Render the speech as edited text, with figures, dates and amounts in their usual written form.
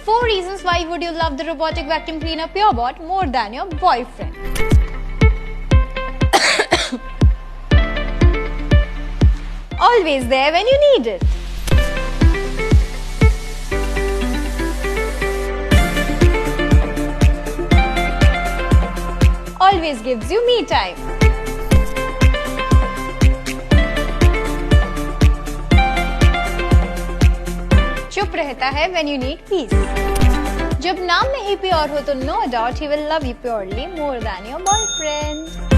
4 reasons why would you love the robotic vacuum cleaner PureBot more than your boyfriend. Always there when you need it. Always gives you me time. चुप रहता है when you need peace. जब नाम में ही pure हो तो no doubt he will love you purely more than your boyfriend.